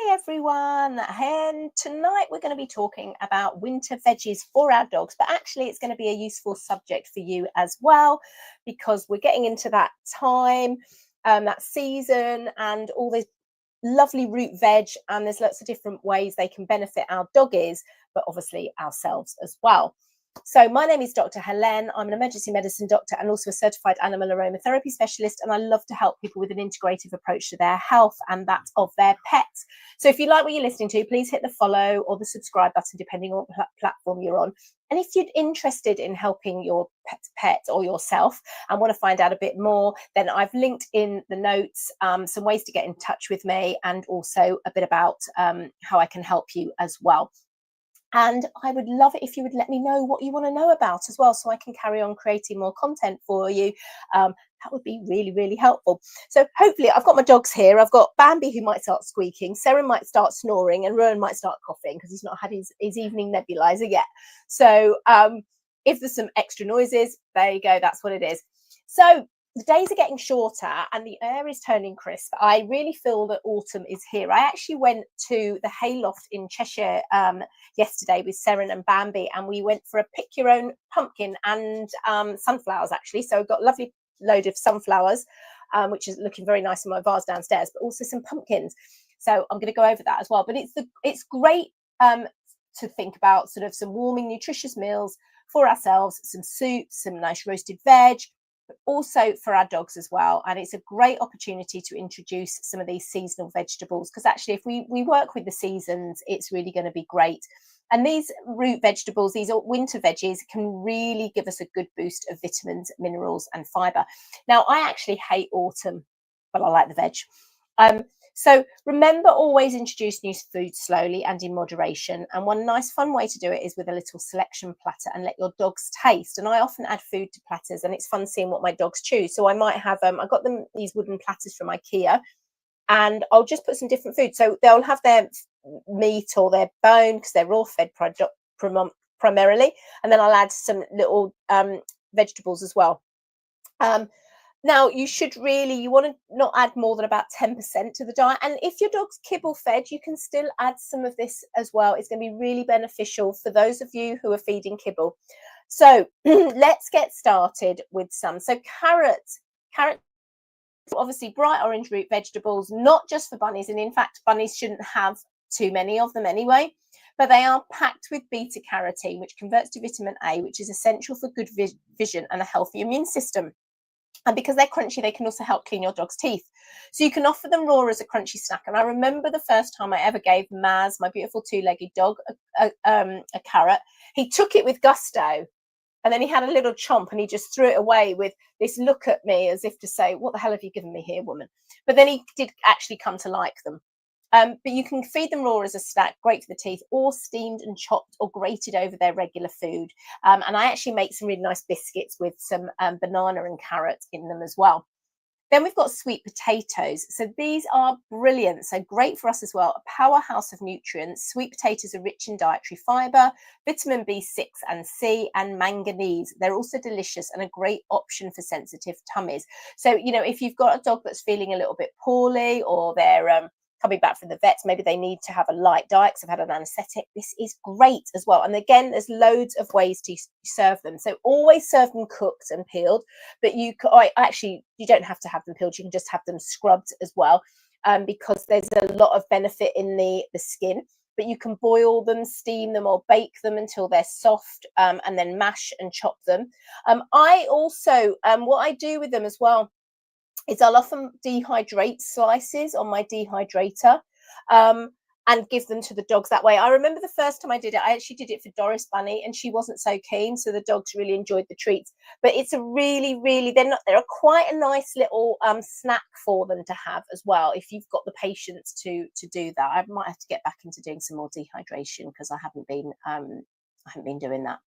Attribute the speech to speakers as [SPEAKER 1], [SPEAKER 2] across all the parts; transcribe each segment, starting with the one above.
[SPEAKER 1] Hi everyone, and tonight we're going to be talking about winter veggies for our dogs, but actually it's going to be a useful subject for you as well, because we're getting into that time, that season, and all this lovely root veg, and there's lots of different ways they can benefit our doggies, but obviously ourselves as well. So my name is Dr. Helene. I'm an emergency medicine doctor and also a certified animal aromatherapy specialist, and I love to help people with an integrative approach to their health and that of their pets. So if you like what you're listening to, please hit the follow or the subscribe button depending on what platform you're on. And if you're interested in helping your pet or yourself and want to find out a bit more, then I've linked in the notes some ways to get in touch with me, and also a bit about how I can help you as well. And I would love it if you would let me know what you want to know about as well, so I can carry on creating more content for you. That would be really, really helpful. So hopefully I've got my dogs here. I've got Bambi, who might start squeaking, Sarah might start snoring, and Rowan might start coughing because he's not had his evening nebulizer yet. So if there's some extra noises, there you go, that's what it is. So the days are getting shorter and the air is turning crisp. I really feel that autumn is here. I actually went to the hayloft in Cheshire yesterday with Seren and Bambi, and we went for a pick your own pumpkin and sunflowers actually. So I've got a lovely load of sunflowers, which is looking very nice in my vase downstairs, but also some pumpkins. So I'm going to go over that as well. But it's great to think about sort of some warming, nutritious meals for ourselves, some soup, some nice roasted veg, but also for our dogs as well. And it's a great opportunity to introduce some of these seasonal vegetables, because actually if we work with the seasons, it's really going to be great. And these root vegetables, these winter veggies, can really give us a good boost of vitamins, minerals and fibre. Now, I actually hate autumn, but I like the veg. So remember, always introduce new foods slowly and in moderation. And one nice fun way to do it is with a little selection platter and let your dogs taste. And I often add food to platters, and it's fun seeing what my dogs choose. So I might have, I got them these wooden platters from IKEA, and I'll just put some different food. So they'll have their meat or their bone, because they're raw fed primarily. And then I'll add some little vegetables as well. Now, you want to not add more than about 10% to the diet. And if your dog's kibble fed, you can still add some of this as well. It's going to be really beneficial for those of you who are feeding kibble. So let's get started with some. So carrots, obviously bright orange root vegetables, not just for bunnies. And in fact, bunnies shouldn't have too many of them anyway. But they are packed with beta carotene, which converts to vitamin A, which is essential for good vision and a healthy immune system. And because they're crunchy, they can also help clean your dog's teeth. So you can offer them raw as a crunchy snack. And I remember the first time I ever gave Maz, my beautiful two-legged dog, a carrot. He took it with gusto, and then he had a little chomp, and he just threw it away with this look at me as if to say, what the hell have you given me here, woman? But then he did actually come to like them. But you can feed them raw as a snack, great for the teeth, or steamed and chopped or grated over their regular food. And I actually make some really nice biscuits with some banana and carrot in them as well. Then we've got sweet potatoes. So these are brilliant. So great for us as well. A powerhouse of nutrients. Sweet potatoes are rich in dietary fibre, vitamin B6 and C, and manganese. They're also delicious and a great option for sensitive tummies. So, if you've got a dog that's feeling a little bit poorly, or they're coming back from the vets, maybe they need to have a light diet because they've had an anaesthetic, this is great as well. And again, there's loads of ways to serve them. So always serve them cooked and peeled, but you don't have to have them peeled. You can just have them scrubbed as well, because there's a lot of benefit in the skin. But you can boil them, steam them, or bake them until they're soft, and then mash and chop them. I also, what I do with them as well is I'll often dehydrate slices on my dehydrator, and give them to the dogs that way. I remember the first time I did it, I actually did it for Doris Bunny, and she wasn't so keen, so the dogs really enjoyed the treats. But it's a really, really, they're quite a nice little snack for them to have as well, if you've got the patience to do that. I might have to get back into doing some more dehydration, because I haven't been doing that.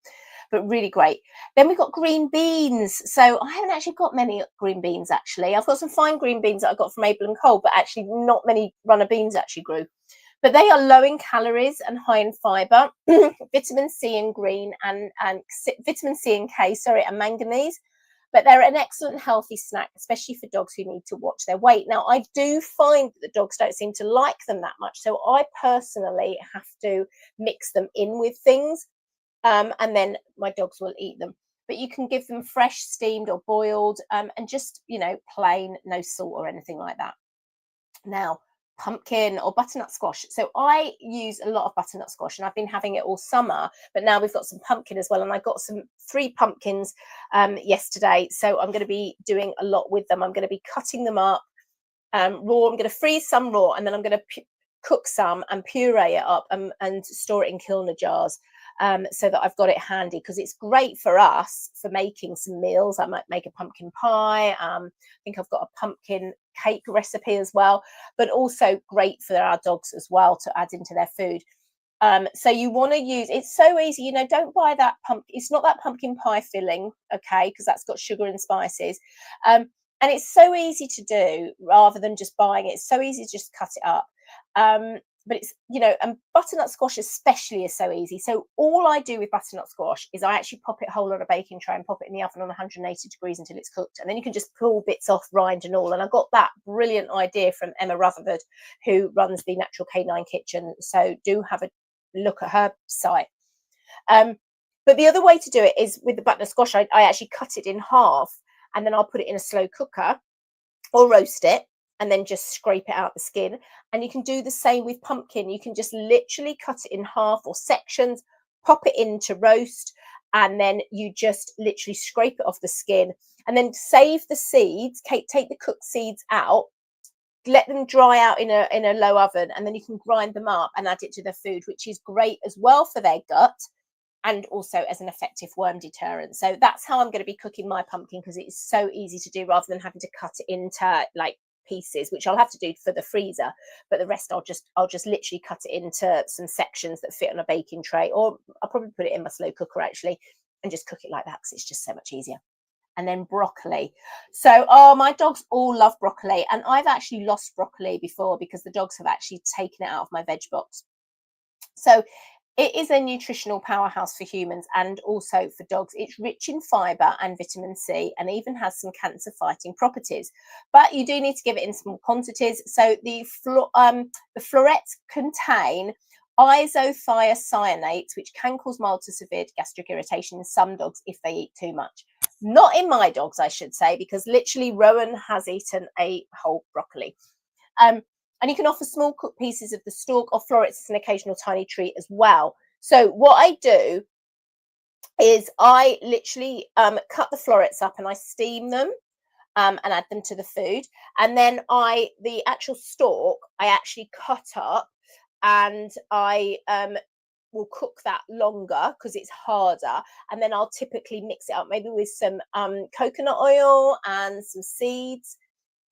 [SPEAKER 1] But really great. Then we've got green beans. So I haven't actually got many green beans, actually. I've got some fine green beans that I got from Abel and Cole, but actually not many runner beans actually grew. But they are low in calories and high in fibre, vitamin C and green, and vitamin C and K, and manganese. but they're an excellent healthy snack, especially for dogs who need to watch their weight. Now, I do find that the dogs don't seem to like them that much, so I personally have to mix them in with things, and then my dogs will eat them. But you can give them fresh, steamed or boiled, and just, plain, no salt or anything like that. Now, pumpkin or butternut squash. So I use a lot of butternut squash, and I've been having it all summer, but now we've got some pumpkin as well. And I got 3 pumpkins yesterday. So I'm going to be doing a lot with them. I'm going to be cutting them up raw. I'm going to freeze some raw, and then I'm going to cook some and puree it up and store it in Kilner jars. So that I've got it handy, because it's great for us for making some meals. I might make a pumpkin pie. I think I've got a pumpkin cake recipe as well, but also great for our dogs as well to add into their food. So you want to use, it's so easy, don't buy that it's not that pumpkin pie filling, okay, because that's got sugar and spices. And it's so easy to do rather than just buying it. It's so easy to just cut it up. But it's, and butternut squash especially is so easy. So all I do with butternut squash is I actually pop it whole on a baking tray and pop it in the oven on 180 degrees until it's cooked. And then you can just pull bits off, rind and all. And I got that brilliant idea from Emma Rutherford, who runs the Natural Canine Kitchen. So do have a look at her site. But the other way to do it is with the butternut squash. I actually cut it in half, and then I'll put it in a slow cooker or roast it, and then just scrape it out the skin. And you can do the same with pumpkin. You can just literally cut it in half or sections, pop it in to roast, and then you just literally scrape it off the skin, and then save the seeds. Take the cooked seeds out, let them dry out in a low oven, and then you can grind them up and add it to the food, which is great as well for their gut, and also as an effective worm deterrent. So that's how I'm going to be cooking my pumpkin, because it's so easy to do rather than having to cut it into like pieces, which I'll have to do for the freezer, but the rest I'll just literally cut it into some sections that fit on a baking tray, or I'll probably put it in my slow cooker actually and just cook it like that, because it's just so much easier. And then broccoli. So my dogs all love broccoli, and I've actually lost broccoli before because the dogs have actually taken it out of my veg box. So it is a nutritional powerhouse for humans and also for dogs. It's rich in fibre and vitamin C, and even has some cancer-fighting properties. But you do need to give it in small quantities. So the florets contain isothiocyanates, which can cause mild to severe gastric irritation in some dogs if they eat too much. Not in my dogs, I should say, because literally Rowan has eaten a whole broccoli. And you can offer small cooked pieces of the stalk or florets as an occasional tiny treat as well. So what I do is I literally cut the florets up and I steam them and add them to the food. And then the actual stalk, I actually cut up, and I will cook that longer because it's harder. And then I'll typically mix it up maybe with some coconut oil and some seeds.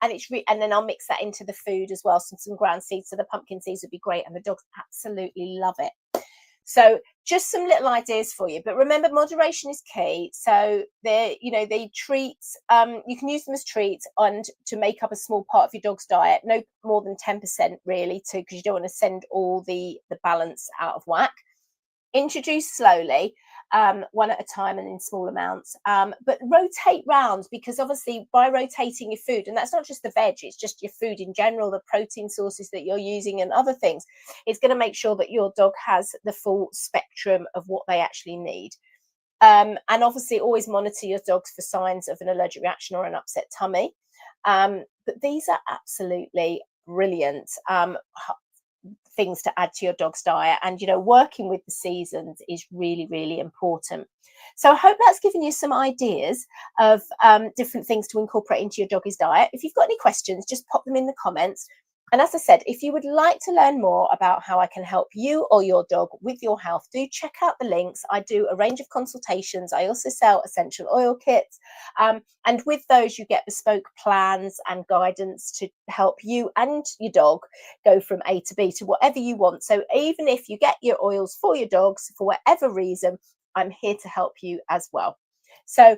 [SPEAKER 1] And then I'll mix that into the food as well, some ground seeds. So the pumpkin seeds would be great, and the dogs absolutely love it. So just some little ideas for you, but remember, moderation is key. So they treats, you can use them as treats and to make up a small part of your dog's diet, no more than 10% really, because you don't want to send all the balance out of whack. Introduce slowly, one at a time and in small amounts, but rotate round, because obviously by rotating your food, and that's not just the veg, it's just your food in general, the protein sources that you're using and other things, it's going to make sure that your dog has the full spectrum of what they actually need. And obviously always monitor your dogs for signs of an allergic reaction or an upset tummy. But these are absolutely brilliant things to add to your dog's diet, and working with the seasons is really, really important. So I hope that's given you some ideas of different things to incorporate into your doggy's diet. If you've got any questions, just pop them in the comments. And as I said, if you would like to learn more about how I can help you or your dog with your health, do check out the links. I do a range of consultations. I also sell essential oil kits. And with those, you get bespoke plans and guidance to help you and your dog go from A to B to whatever you want. So even if you get your oils for your dogs for whatever reason, I'm here to help you as well. So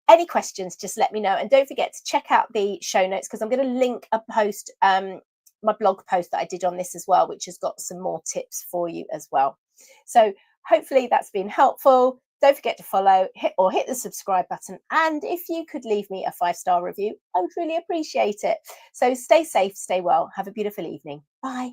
[SPEAKER 1] any questions, just let me know. And don't forget to check out the show notes, because I'm going to link a post, my blog post that I did on this as well, which has got some more tips for you as well. So hopefully that's been helpful. Don't forget to follow, hit the subscribe button. And if you could leave me a 5-star review, I would really appreciate it. So stay safe, stay well. Have a beautiful evening. Bye.